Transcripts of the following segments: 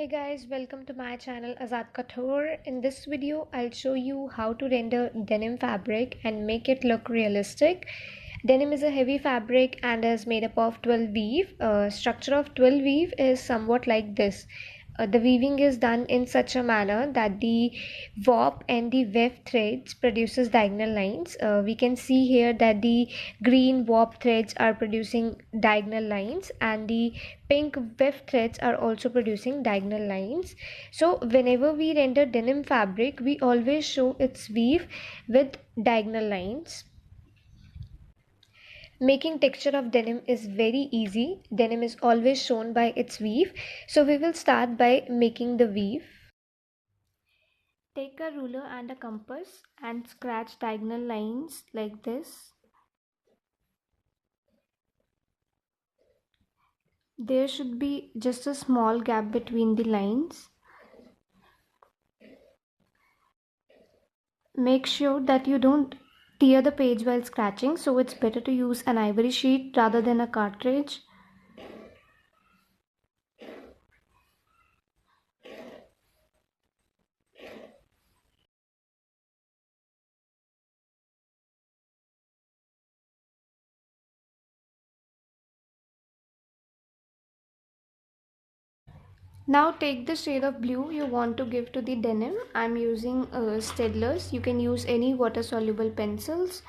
Hey guys, welcome to my channel Azad Kathor. In this video, I'll show you how to render denim fabric and make it look realistic. Denim is a heavy fabric and is made up of 12 weave. Structure of 12 weave is somewhat like this. The weaving is done in such a manner that the warp and the weft threads produces diagonal lines. We can see here that the green warp threads are producing diagonal lines and the pink weft threads are also producing diagonal lines. So whenever we render denim fabric, we always show its weave with diagonal lines. Making texture of denim is very easy. Denim is always shown by its weave. So we will start by making the weave. Take a ruler and a compass and scratch diagonal lines like this. There should be just a small gap between the lines. Make sure that you don't tear the page while scratching, so it's better to use an ivory sheet rather than a cartridge. Now take the shade of blue you want to give to the denim. I'm using Staedtler's. You can use any water soluble pencils.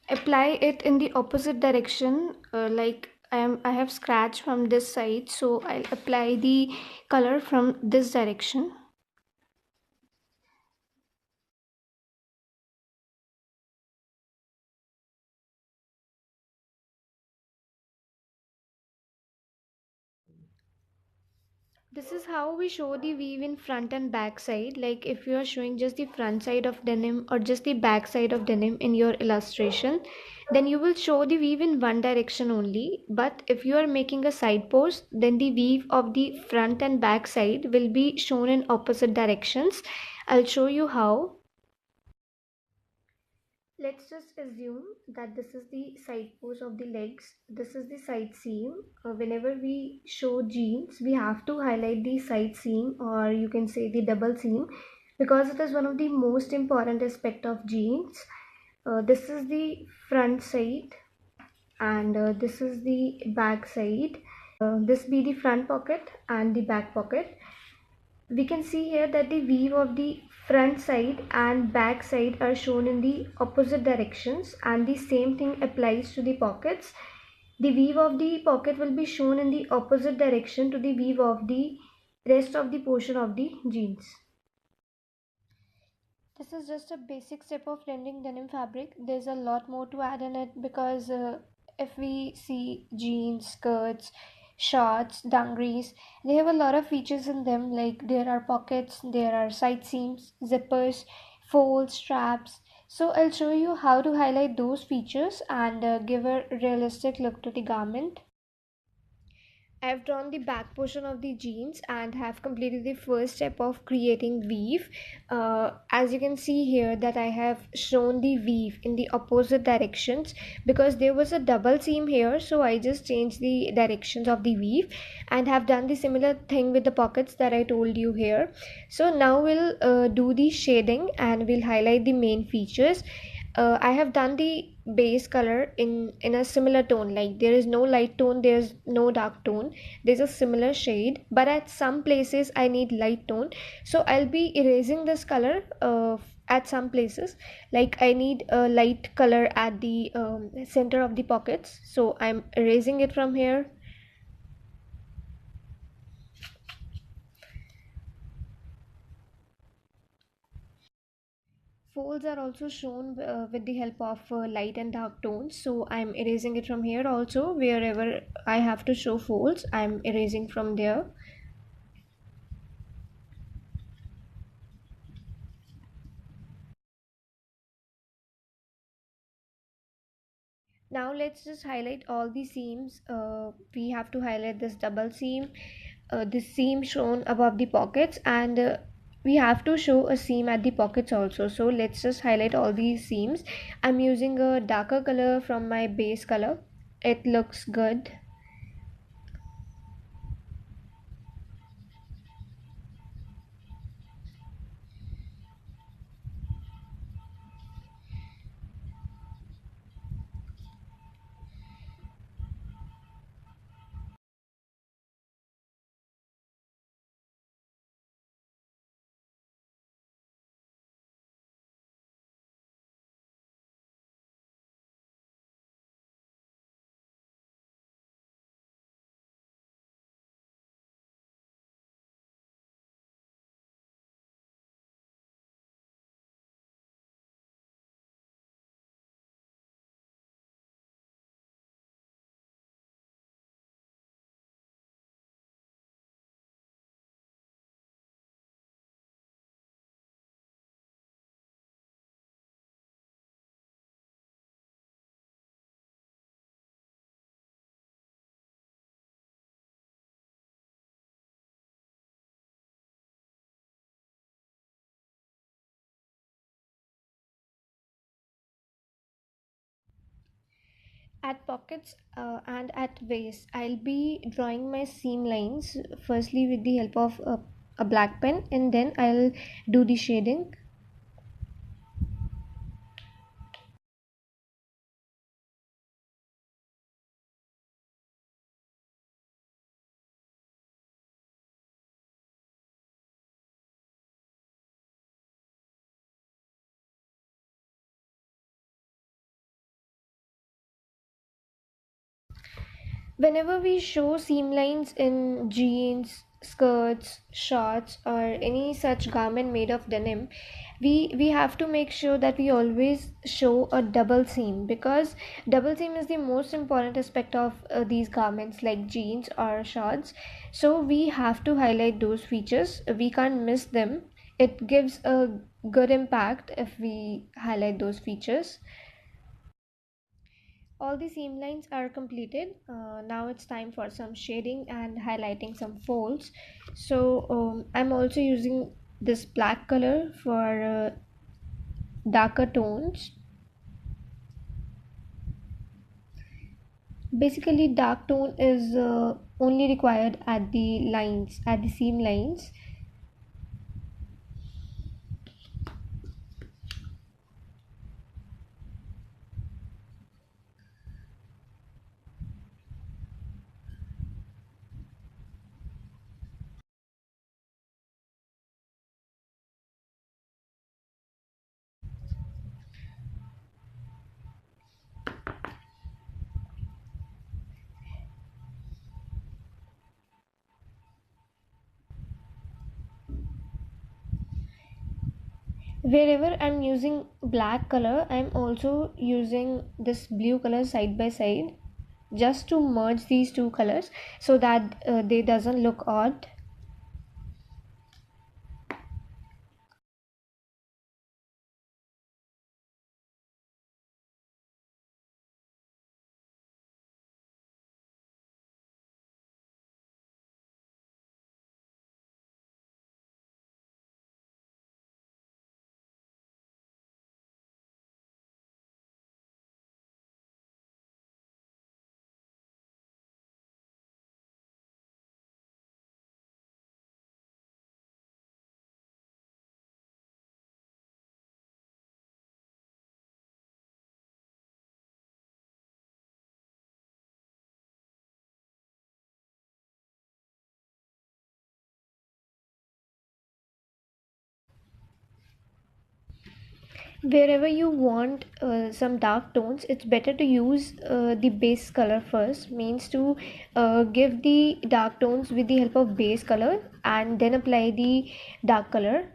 Apply it in the opposite direction, like I have scratched from this side, so I'll apply the color from this direction. This is how we show the weave in front and back side. Like if you are showing just the front side of denim or just the back side of denim in your illustration, then you will show the weave in one direction only. But if you are making a side post, then the weave of the front and back side will be shown in opposite directions. I'll show you how. Let's just assume that this is the side pose of the legs. This is the side seam. Whenever we show jeans, we have to highlight the side seam, or you can say the double seam, because it is one of the most important aspect of jeans. This is the front side and this is the back side. This be the front pocket and the back pocket. We can see here that the weave of the front side and back side are shown in the opposite directions, and the same thing applies to the pockets. The weave of the pocket will be shown in the opposite direction to the weave of the rest of the portion of the jeans. This is just a basic step of rendering denim fabric. There's a lot more to add in it because if we see jeans, skirts, shorts, dungarees, they have a lot of features in them, like there are pockets, there are side seams, zippers, folds, straps. So I'll show you how to highlight those features and give a realistic look to the garment. I've drawn the back portion of the jeans and have completed the first step of creating weave. As you can see here that I have shown the weave in the opposite directions because there was a double seam here, so I just changed the directions of the weave and have done the similar thing with the pockets that I told you here. So now we'll do the shading and we'll highlight the main features. I have done the base color in a similar tone, like there is no light tone, there's no dark tone, there's a similar shade, but at some places I need light tone, so I'll be erasing this color at some places. Like I need a light color at the center of the pockets, so I'm erasing it from here. Folds are also shown with the help of light and dark tones, so I'm erasing it from here also. Wherever I have to show folds, I'm erasing from there. Now let's just highlight all the seams. We have to highlight this double seam, this seam shown above the pockets, and we have to show a seam at the pockets also. So let's just highlight all these seams. I'm using a darker color from my base color. It looks good. At pockets and at waist, I'll be drawing my seam lines firstly with the help of a black pen, and then I'll do the shading. Whenever we show seam lines in jeans, skirts, shorts, or any such garment made of denim, we have to make sure that we always show a double seam, because double seam is the most important aspect of these garments like jeans or shorts. So we have to highlight those features. We can't miss them. It gives a good impact if we highlight those features. All the seam lines are completed. Now it's time for some shading and highlighting some folds. So I'm also using this black color for darker tones. Basically, dark tone is only required at the lines, at the seam lines. Wherever I'm using black color, I'm also using this blue color side by side, just to merge these two colors so that they doesn't look odd. Wherever you want some dark tones, it's better to use the base color first, means to give the dark tones with the help of base color and then apply the dark color.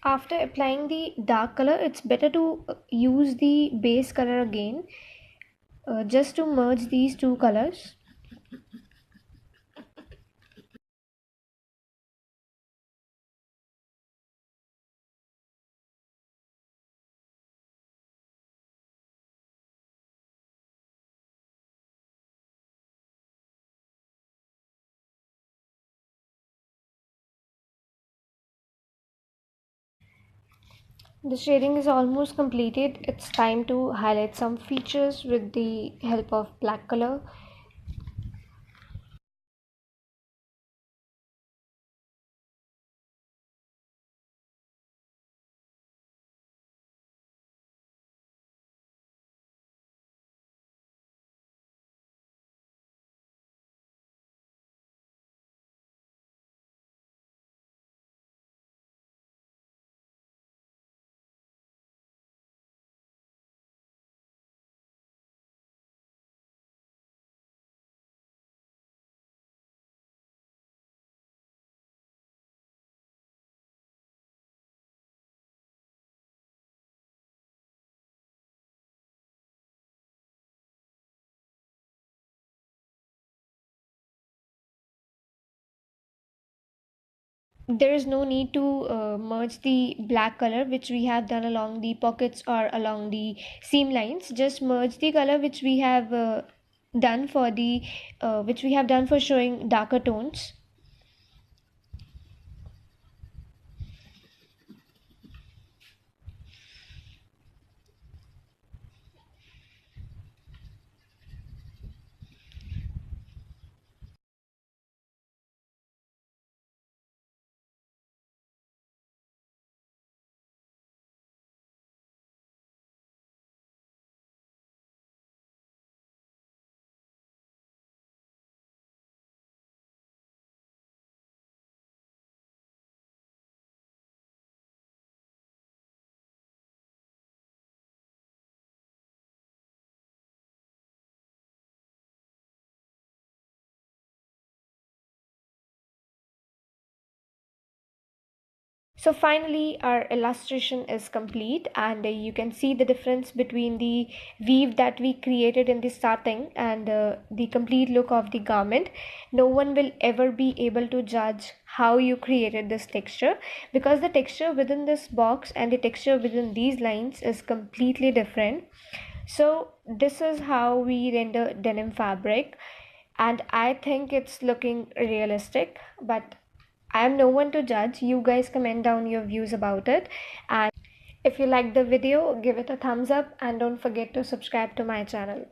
After applying the dark color, it's better to use the base color again, just to merge these two colors. The shading is almost completed. It's time to highlight some features with the help of black color. there is no need to merge the black color which we have done along the pockets or along the seam lines. Just merge the color which we have done for the which we have done for showing darker tones. So finally our illustration is complete, and you can see the difference between the weave that we created in the starting and the complete look of the garment. No one will ever be able to judge how you created this texture, because the texture within this box and the texture within these lines is completely different. So this is how we render denim fabric, and I think it's looking realistic, but I am no one to judge. You guys comment down your views about it. And if you like the video, give it a thumbs up and don't forget to subscribe to my channel.